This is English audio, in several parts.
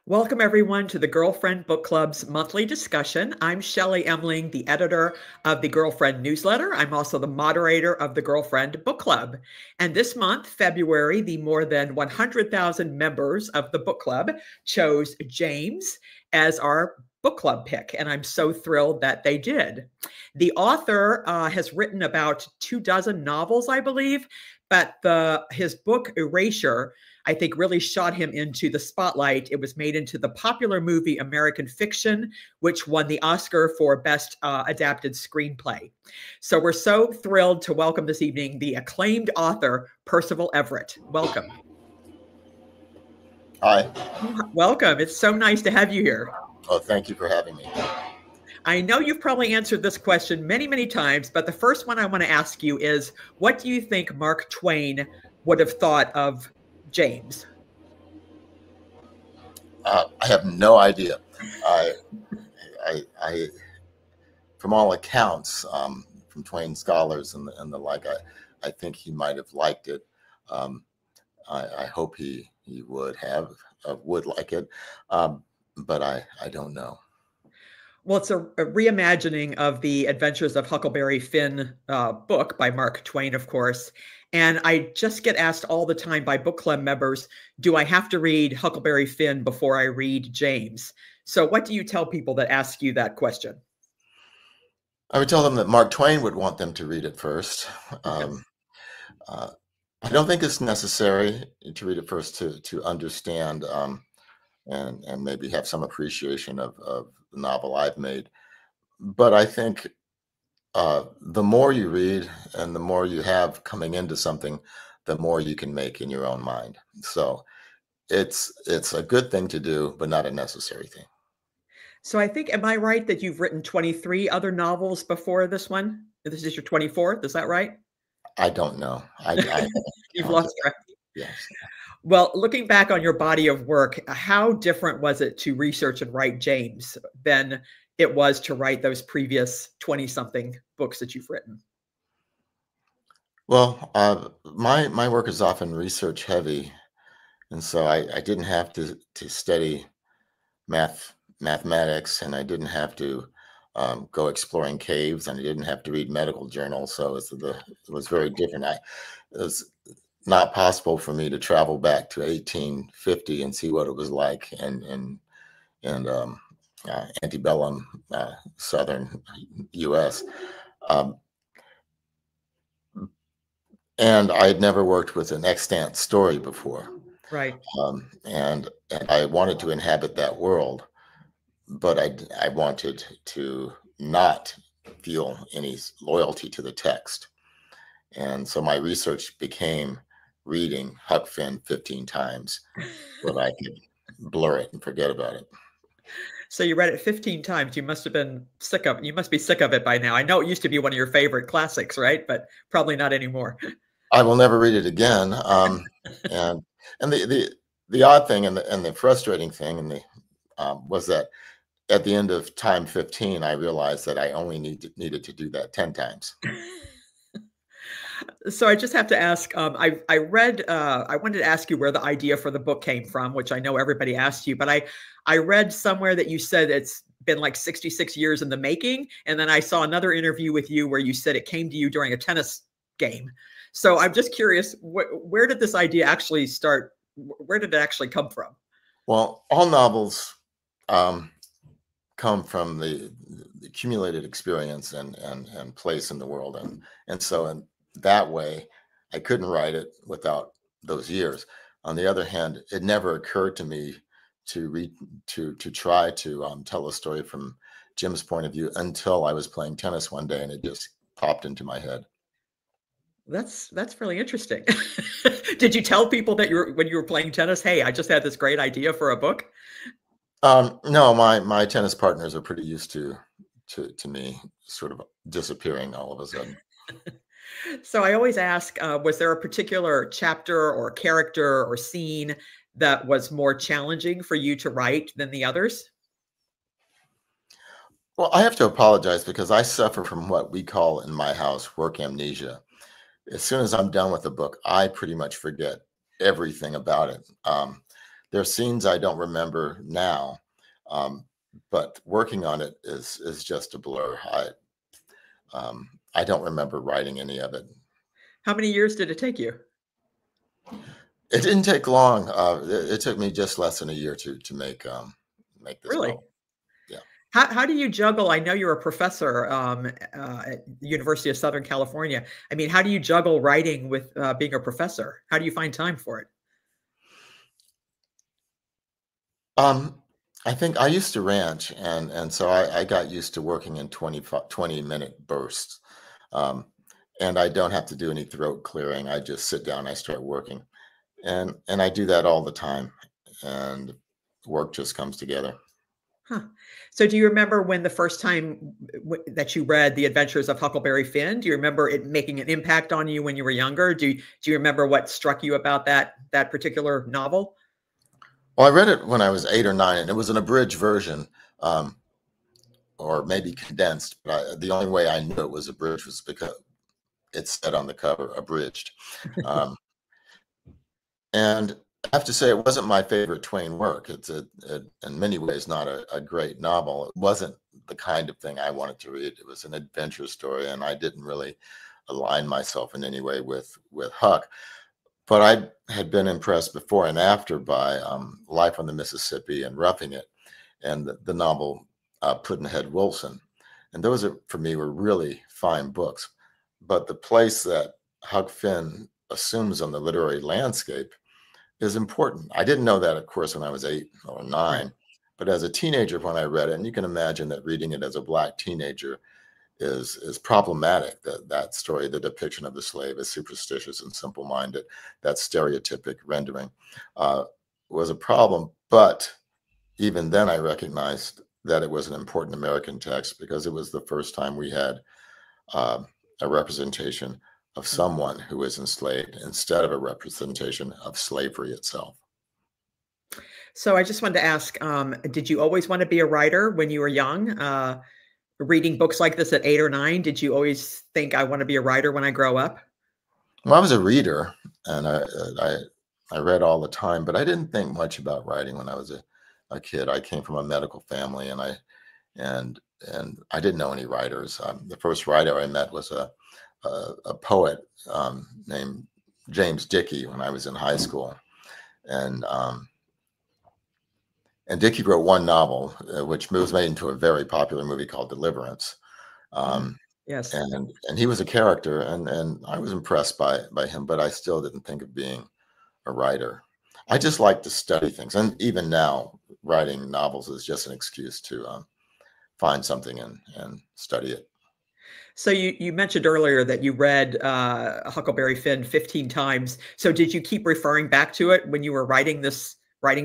Welcome, everyone, to the Girlfriend Book Club's monthly discussion. I'm Shelley Emling, the editor of the Girlfriend newsletter. I'm also the moderator of the Girlfriend Book Club. And this month, February, the more than 100,000 members of the book club chose James as our book club pick, and I'm so thrilled that they did. The author has written about 24 novels, I believe, but his book, Erasure, I think really shot him into the spotlight. It was made into the popular movie American Fiction, which won the Oscar for Best Adapted Screenplay. So we're so thrilled to welcome this evening the acclaimed author, Percival Everett. Welcome. Hi. Welcome. It's so nice to have you here. Oh, thank you for having me. I know you've probably answered this question many, many times, but the first one I want to ask you is, what do you think Mark Twain would have thought of James? I have no idea. From all accounts, from Twain scholars and the like, I think he might have liked it. I hope he would like it, but I don't know. Well, it's a reimagining of the Adventures of Huckleberry Finn book by Mark Twain, of course. And I just get asked all the time by book club members, do I have to read Huckleberry Finn before I read James? So what do you tell people that ask you that question? I would tell them that Mark Twain would want them to read it first. I don't think it's necessary to read it first to understand and maybe have some appreciation of the novel I've made. But I think the more you read and the more you have coming into something, the more you can make in your own mind. So it's a good thing to do, but not a necessary thing. So I think, am I right that you've written 23 other novels before this one? This is your 24th, is that right? I don't know. You've lost track. Yes. Well, looking back on your body of work, how different was it to research and write James than it was to write those previous 20-something books that you've written? Well, my work is often research heavy, and so I didn't have to study mathematics, and I didn't have to go exploring caves, and I didn't have to read medical journals. So it was very different. It was not possible for me to travel back to 1850 and see what it was like in antebellum southern U.S. And I had never worked with an extant story before. Right. And I wanted to inhabit that world, but I wanted to not feel any loyalty to the text. And so my research became reading Huck Finn 15 times so I could blur it and forget about it. So you read it 15 times. You must have been sick of it. You must be sick of it by now. I know it used to be one of your favorite classics, right? But probably not anymore. I will never read it again. And the odd thing and the frustrating thing was that at the end of time 15, I realized that I only needed to do that 10 times. So I just have to ask, I wanted to ask you where the idea for the book came from, which I know everybody asked you, but I read somewhere that you said it's been like 66 years in the making. And then I saw another interview with you where you said it came to you during a tennis game. So I'm just curious, where did this idea actually start? Where did it actually come from? Well, all novels come from the accumulated experience and place in the world. And so in that way, I couldn't write it without those years. On the other hand, it never occurred to me to try to tell a story from Jim's point of view until I was playing tennis one day and it just popped into my head. That's really interesting. Did you tell people that when you were playing tennis, hey, I just had this great idea for a book? No, my tennis partners are pretty used to me sort of disappearing all of a sudden. So I always ask, was there a particular chapter or character or scene that was more challenging for you to write than the others? Well, I have to apologize because I suffer from what we call in my house work amnesia. As soon as I'm done with a book, I pretty much forget everything about it. there are scenes I don't remember now, but working on it is just a blur. I don't remember writing any of it. How many years did it take you? It didn't take long. It took me just less than a year to make this Really? novel. Yeah. How do you juggle? I know you're a professor at the University of Southern California. I mean, how do you juggle writing with being a professor? How do you find time for it? Um, I think I used to ranch, and so I got used to working in 20-minute bursts. Um, and I don't have to do any throat clearing. I just sit down, I start working. And I do that all the time, and work just comes together. Huh. So do you remember when the first time that you read The Adventures of Huckleberry Finn? Do you remember it making an impact on you when you were younger? Do you remember what struck you about that particular novel? Well, I read it when I was 8 or 9, and it was an abridged version, um, or maybe condensed. But the only way I knew it was abridged was because it said on the cover, abridged. Um, and I have to say, it wasn't my favorite Twain work. It's in many ways not a great novel. It wasn't the kind of thing I wanted to read. It was an adventure story, and I didn't really align myself in any way with Huck. But I had been impressed before and after by Life on the Mississippi and Roughing It, and the novel Pudd'nhead Wilson. And those are, for me, were really fine books. But the place that Huck Finn assumes on the literary landscape is important. I didn't know that, of course, when I was 8 or 9, Right. but as a teenager when I read it, and you can imagine that reading it as a Black teenager is problematic. That story, the depiction of the slave as superstitious and simple-minded, that stereotypic rendering uh, was a problem. But even then, I recognized that it was an important American text because it was the first time we had uh, a representation of someone who was enslaved instead of a representation of slavery itself. So I just wanted to ask, did you always want to be a writer when you were young? Reading books like this at 8 or 9, did you always think I want to be a writer when I grow up? Well, I was a reader, and I read all the time, but I didn't think much about writing when I was a kid. I came from a medical family, and and I didn't know any writers. The first writer I met was a poet named James Dickey when I was in high school, and um, and Dickey wrote one novel, which was made into a very popular movie called Deliverance. Mm. Um, Yes. and he was a character, and I was impressed by him, but I still didn't think of being a writer. I just like to study things, and even now, writing novels is just an excuse to find something and study it. So you mentioned earlier that you read Huckleberry Finn 15 times. So did you keep referring back to it when you were writing Oh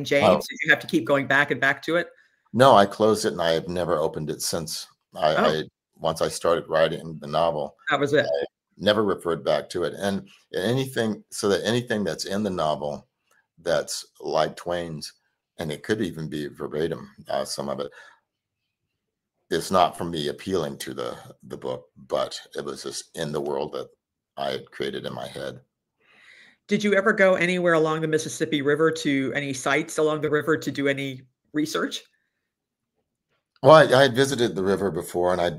James? Did you have to keep going back and back to it? no, I closed it, and I have never opened it since. Oh, I once I started writing the novel, that was it. I never referred back to it. And anything, so that anything that's in the novel that's like Twain's, and it could even be verbatim, some of it, it's not from me appealing to the book, but it was just in the world that I had created in my head. Did you ever go anywhere along the Mississippi River to any sites along the river to do any research? Well, I had visited the river before, and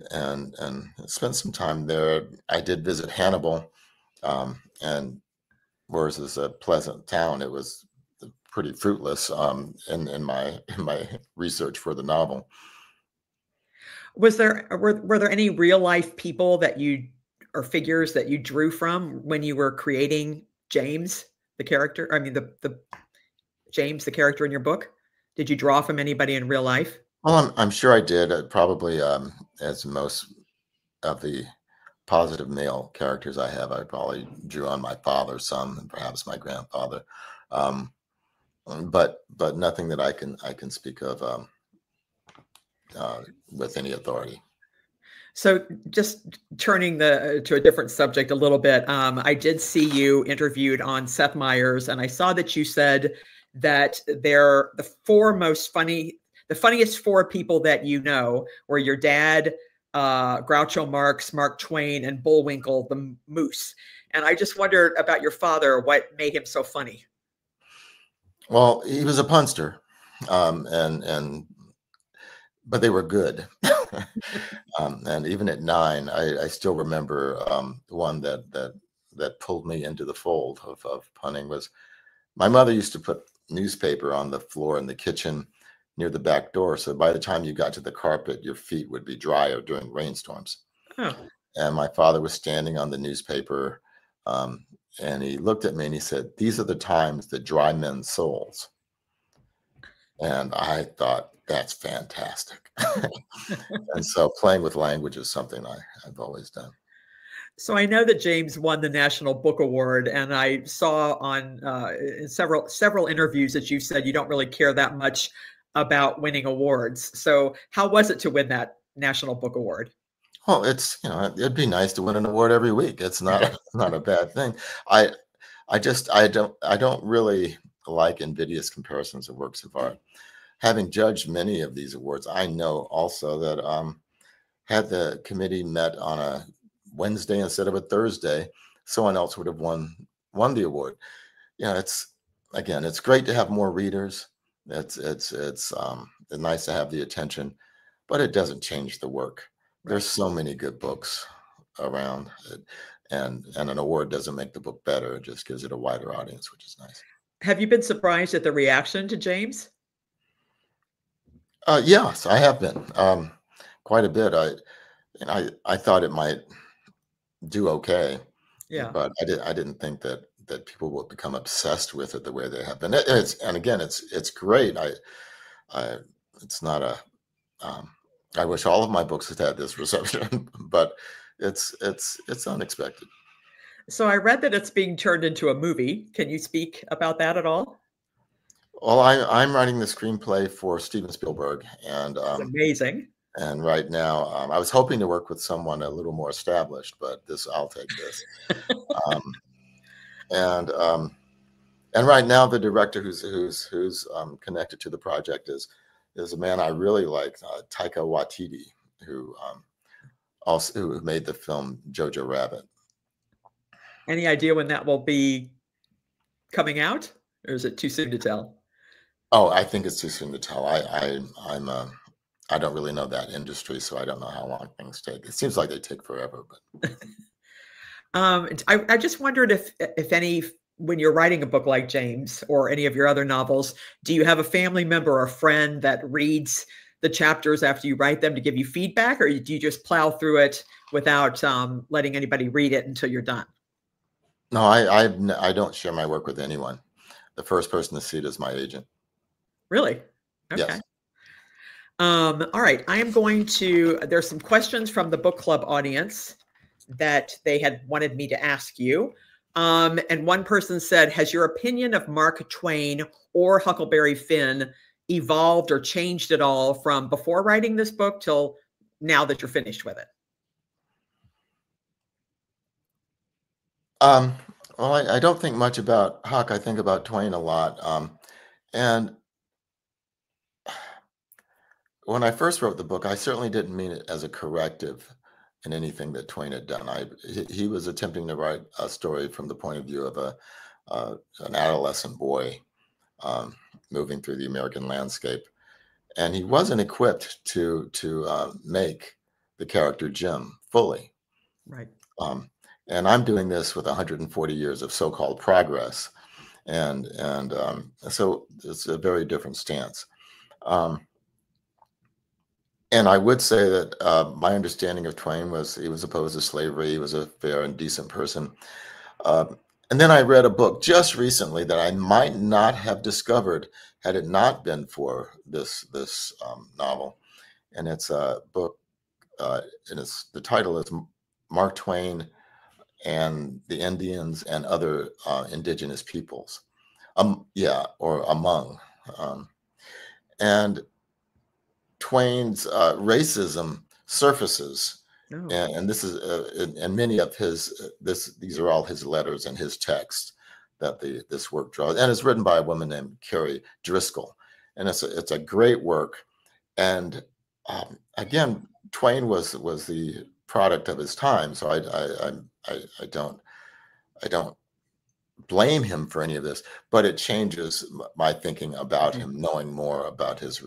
and spent some time there. I did visit Hannibal, and whereas it's a pleasant town, it was pretty fruitless in my in my research for the novel. Were there any real life people that you or figures that you drew from when you were creating James, the character? I mean, the James, the character in your book? Did you draw from anybody in real life? Well, I'm sure I did. Probably, as most of the positive male characters I have, I probably drew on my father some, and perhaps my grandfather, um, but nothing that I can speak of with any authority. So just turning the to a different subject a little bit, I did see you interviewed on Seth Meyers, and I saw that you said that they're the funniest four people that you know were your dad, Groucho Marx, Mark Twain, and Bullwinkle the Moose. And I just wondered about your father, what made him so funny? Well, he was a punster, and but they were good. And even at 9, I still remember one that pulled me into the fold of punting was my mother used to put newspaper on the floor in the kitchen near the back door. So by the time you got to the carpet, your feet would be drier during rainstorms. Oh, And my father was standing on the newspaper, um, and he looked at me and he said, "These are the times that dry men's souls." And I thought, that's fantastic. And so playing with language is something I've always done. so I know that James won the National Book Award, and I saw on in several interviews that you said you don't really care that much about winning awards. So how was it to win that National Book Award? Well, it'd be nice to win an award every week. It's not not a bad thing. I I don't really like invidious comparisons of works of art. Having judged many of these awards, I know also that had the committee met on a Wednesday instead of a Thursday, someone else would have won the award. It's again, it's great to have more readers. It's nice to have the attention, but it doesn't change the work. There's Right. so many good books around, and an award doesn't make the book better. It just gives it a wider audience, which is nice. Have you been surprised at the reaction to James? Yes, I have been quite a bit. I thought it might do okay, Yeah. but I didn't think that people would become obsessed with it the way they have been. And again, it's great. I it's not a um, I wish all of my books had this reception, but it's unexpected. So I read that it's being turned into a movie. Can you speak about that at all? Well, I'm writing the screenplay for Steven Spielberg, It's amazing. and right now I was hoping to work with someone a little more established, but this I'll take this. Um, and and right now the director who's connected to the project is a man I really like, Taika Waititi, who also who made the film Jojo Rabbit. Any idea when that will be coming out, or is it too soon to tell? Oh, I think it's too soon to tell. I don't really know that industry, so I don't know how long things take. It seems like they take forever, but I just wondered if any when you're writing a book like James or any of your other novels, do you have a family member or friend that reads the chapters after you write them to give you feedback, or do you just plow through it without letting anybody read it until you're done? no, I don't share my work with anyone. The first person to see it is my agent. Really? Okay. Yes. All right. I am going to, there's some questions from the book club audience that they had wanted me to ask you. And one person said, has your opinion of Mark Twain or Huckleberry Finn evolved or changed at all from before writing this book till now that you're finished with it? Um, well, I don't think much about Huck. I think about Twain a lot. And when I first wrote the book, I certainly didn't mean it as a corrective in anything that Twain had done. He was attempting to write a story from the point of view of an adolescent boy um, moving through the American landscape, and he wasn't equipped to make the character Jim fully. Right. Um, and I'm doing this with 140 years of so-called progress, and so it's a very different stance. Um, And I would say that my understanding of Twain was he was opposed to slavery. He was a fair and decent person. And then I read a book just recently that I might not have discovered had it not been for this novel. And it's a book, and the title is Mark Twain and the Indians and Other Indigenous Peoples. Yeah, or Among. Um, and Twain's racism surfaces, Oh, and this is and many of his these are all his letters and his texts that this work draws, and it's written by a woman named Carrie Driscoll, and it's a great work. And again, Twain was the product of his time, so I don't blame him for any of this, but it changes my thinking about Mhm. him, knowing more about his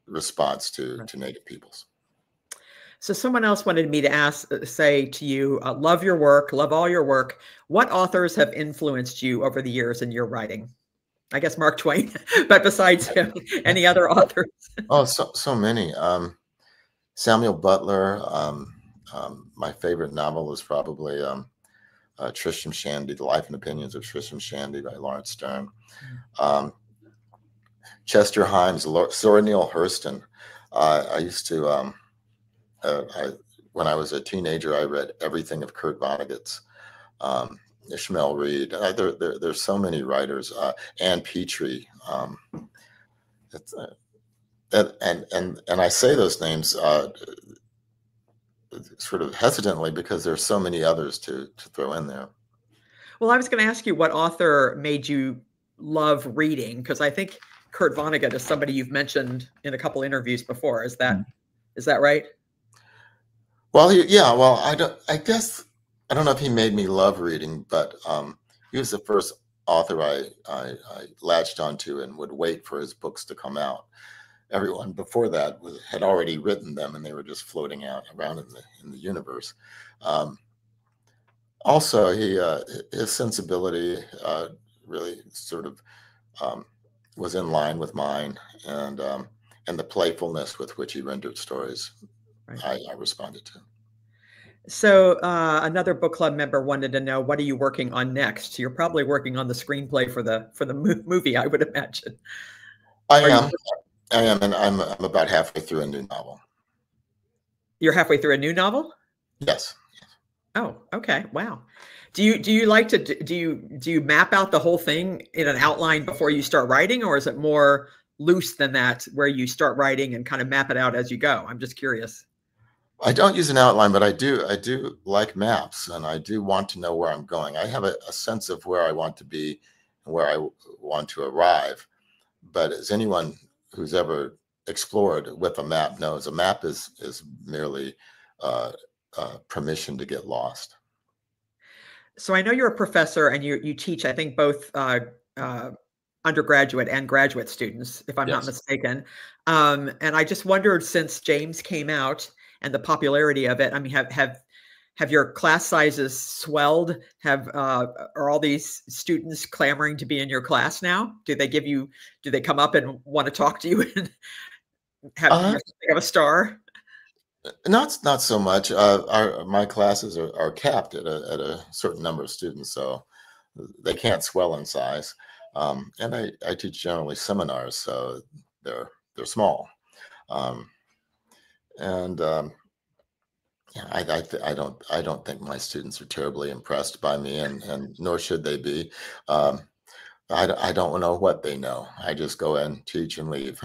response Right. to Native peoples. So someone else wanted me to ask, say to you, love your work, love all your work. What authors have influenced you over the years in your writing? I guess Mark Twain, but besides him, any other authors? Oh, so many. Samuel Butler. My favorite novel is probably Tristram Shandy, The Life and Opinions of Tristram Shandy by Lawrence Stern. Um, Chester Himes, Zora Neale Hurston. I used to, when I was a teenager, I read everything of Kurt Vonnegut's. Ishmael Reed. There's so many writers. Ann Petrie. It's, and I say those names sort of hesitantly because there's so many others to throw in there. Well, I was going to ask you what author made you love reading, because I think Kurt Vonnegut is somebody you've mentioned in a couple interviews before. Is that right? Well, yeah. Well, I guess I don't know if he made me love reading, but he was the first author I latched onto and would wait for his books to come out. Everyone before that had already written them, and they were just floating out around in the universe. Also, his sensibility really sort of um, was in line with mine, and the playfulness with which he rendered stories, Right. I responded to. So another book club member wanted to know, what are you working on next? You're probably working on the screenplay for the movie, I would imagine. I Are you? am, I am, and I'm about halfway through a new novel. You're halfway through a new novel? Yes. Oh, okay. Wow. Do you like to do you map out the whole thing in an outline before you start writing, or is it more loose than that, where you start writing and kind of map it out as you go? I'm just curious. I don't use an outline, but I do like maps, and I do want to know where I'm going. I have a sense of where I want to be and where I want to arrive. But as anyone who's ever explored with a map knows, a map is merely uh, permission to get lost. So I know you're a professor and you teach, I think, both uh, undergraduate and graduate students, if I'm not Yes. mistaken. And I just wondered, since James came out and the popularity of it, I mean, have your class sizes swelled? Are all these students clamoring to be in your class now? Do they come up and want to talk to you and have Uh, you have a star? not so much. My classes are capped at a certain number of students, so they can't swell in size. And I teach generally seminars, so they're small. Um, and Yeah, I don't think my students are terribly impressed by me, and nor should they be. Um, I don't know what they know. I just go in, teach, and leave.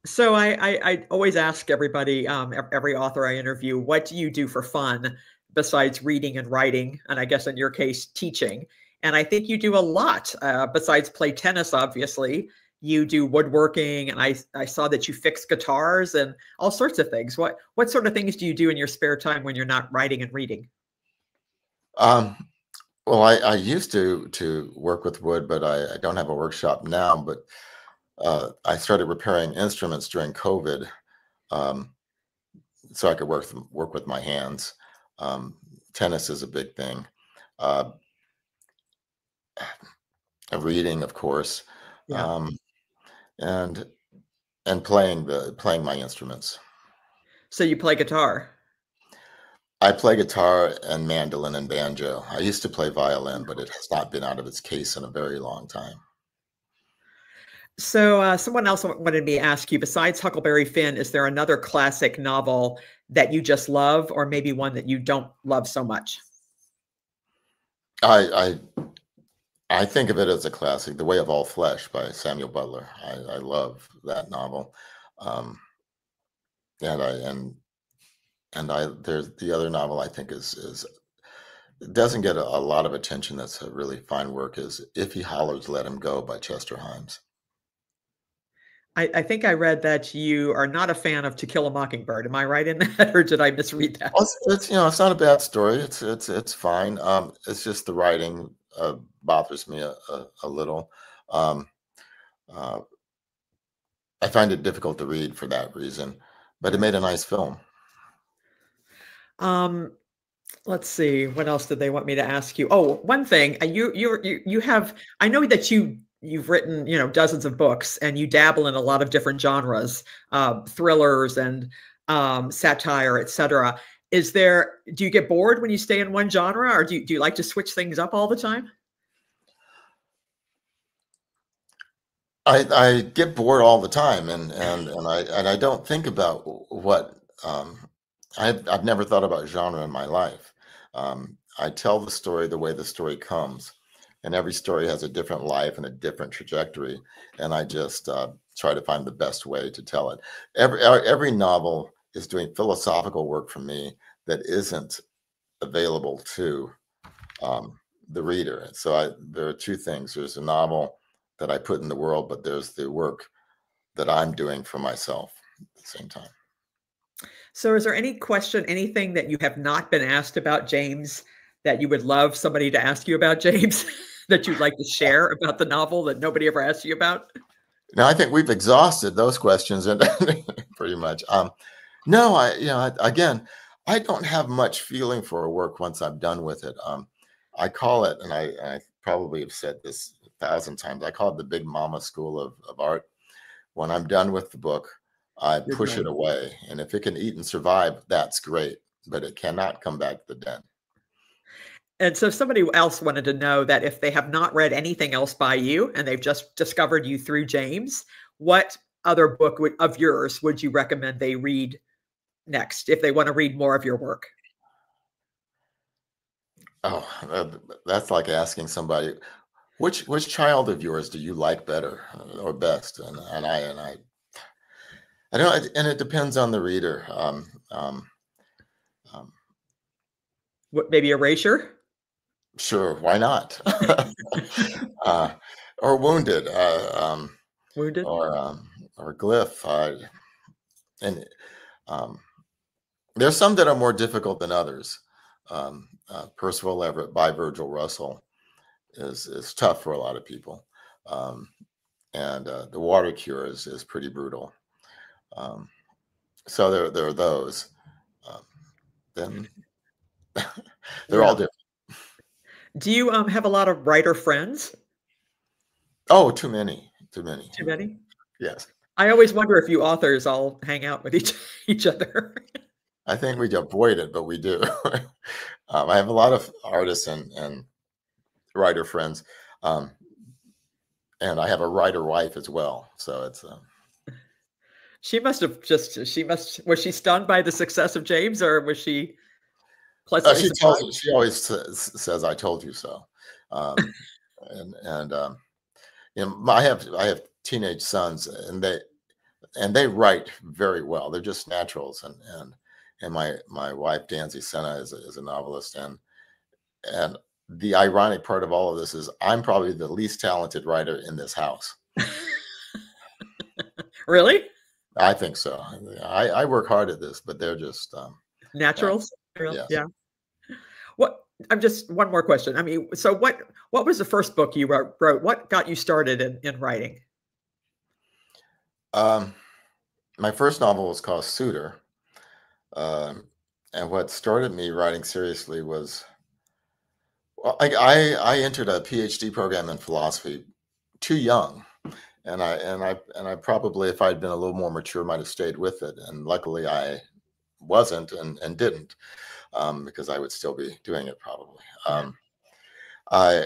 So I always ask everybody, every author I interview, what do you do for fun besides reading and writing? And I guess in your case, teaching. And I think you do a lot besides play tennis. Obviously, you do woodworking, and I saw that you fix guitars and all sorts of things. What sort of things do you do in your spare time when you're not writing and reading? Um, well, I used to work with wood, but I don't have a workshop now. But I started repairing instruments during COVID, um, so I could work with my hands. Um, Tennis is a big thing. Uh, Reading, of course, Yeah. um, and playing my instruments. So you play guitar. I play guitar and mandolin and banjo. I used to play violin, but it has not been out of its case in a very long time. So, someone else wanted me to ask you, besides Huckleberry Finn, is there another classic novel that you just love, or maybe one that you don't love so much? I I think of it as a classic, The Way of All Flesh by Samuel Butler. I love that novel. Um, and I there's the other novel I think is doesn't get a lot of attention. That's a really fine work. Is If He Hollers, Let Him Go by Chester Himes. I think I read that you are not a fan of To Kill a Mockingbird. Am I right in that, or did I misread that? Well, it's not a bad story. It's fine. It's just the writing bothers me a little. Um, uh, I find it difficult to read for that reason, but it Right. made a nice film. Um, let's see. What else did they want me to ask you? Oh, one thing. You have. I know that you've written dozens of books, and you dabble in a lot of different genres, thrillers and satire, etc. Do you get bored when you stay in one genre, or do you like to switch things up all the time? I get bored all the time, and I don't think about what I've never thought about genre in my life. I tell the story the way the story comes, and every story has a different life and a different trajectory, and I just try to find the best way to tell it. Every novel is doing philosophical work for me that isn't available to the reader. So there are two things. There's a novel that I put in the world, but there's the work that I'm doing for myself at the same time. So, is there any question, anything that you have not been asked about James that you would love somebody to ask you about James that you'd like to share about the novel that nobody ever asked you about? Now, I think we've exhausted those questions and pretty much. No, again, I don't have much feeling for a work once I'm done with it. I call it, and I probably have said this 1,000 times, I call it the Big Mama School of Art. When I'm done with the book, I You're push it done. away. And if it can eat and survive, that's great, but it cannot come back to the den. And so, if somebody else wanted to know that if they have not read anything else by you and they've just discovered you through James, what other book of yours would you recommend they read next if they want to read more of your work? Oh, that's like asking somebody, which child of yours do you like better or best? I don't, and it depends on the reader. Um, What, maybe Erasure? sure, why not? uh, or Wounded, Wounded? or or Glyph, and um, there's some that are more difficult than others. Percival Everett by Virgil Russell is tough for a lot of people, and The Water Cure is pretty brutal. Um, so there are those. Um, then they're all Yeah. different. Do you have a lot of writer friends? Oh, too many, too many. Too many? Yes, I always wonder if you authors all hang out with each other. I think we avoid it, but we do. I have a lot of artists and writer friends, um, and I have a writer wife as well. So it's She must have just she must was she stunned by the success of James, or was she pleasantly surprised? she always says, "I told you so," um, and I have teenage sons, and they write very well. They're just naturals, and my wife Danzy Senna is a novelist, and the ironic part of all of this is I'm probably the least talented writer in this house. Really? I think so. I work hard at this, but they're just yeah, Naturals? Real? yes. Yeah. What I'm just one more question. I mean, so what was the first book you wrote? What got you started in writing? Um, my first novel was called Suitor, um, and what started me writing seriously was well, I entered a PhD program in philosophy too young, and I probably, if I'd been a little more mature, might have stayed with it. And luckily, I wasn't and didn't, because I would still be doing it probably. Yeah. I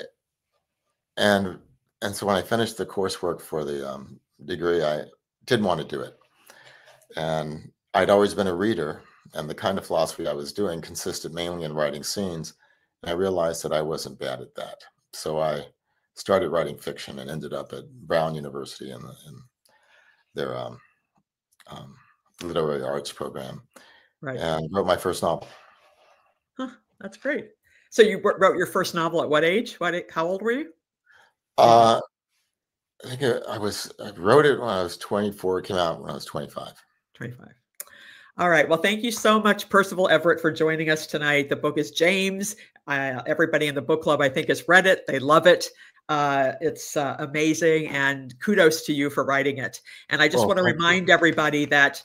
and and so when I finished the coursework for the degree, I didn't want to do it, and I'd always been a reader, and the kind of philosophy I was doing consisted mainly in writing scenes. And I realized that I wasn't bad at that, so I started writing fiction and ended up at Brown University in their um, literary arts program Right. and wrote my first novel. Huh, that's great. So you wrote your first novel at what age? How old were you? Do you remember? Uh, I think I wrote it when I was 24. It came out when I was 25. 25. All right. Well, thank you so much, Percival Everett, for joining us tonight. The book is James. Everybody in the book club, I think, has read it. They love it. It's amazing. And kudos to you for writing it. And I just Well, want to thank you. remind everybody that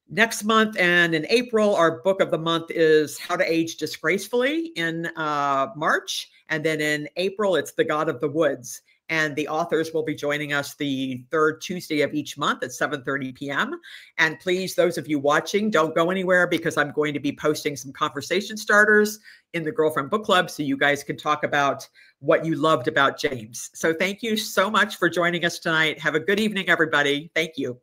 next month and in April, our book of the month is How to Age Disgracefully in March. And then in April, it's The God of the Woods. And the authors will be joining us the third Tuesday of each month at 7:30 p.m. And please, those of you watching, don't go anywhere because I'm going to be posting some conversation starters in the Girlfriend Book Club so you guys can talk about what you loved about James. So thank you so much for joining us tonight. Have a good evening, everybody. Thank you.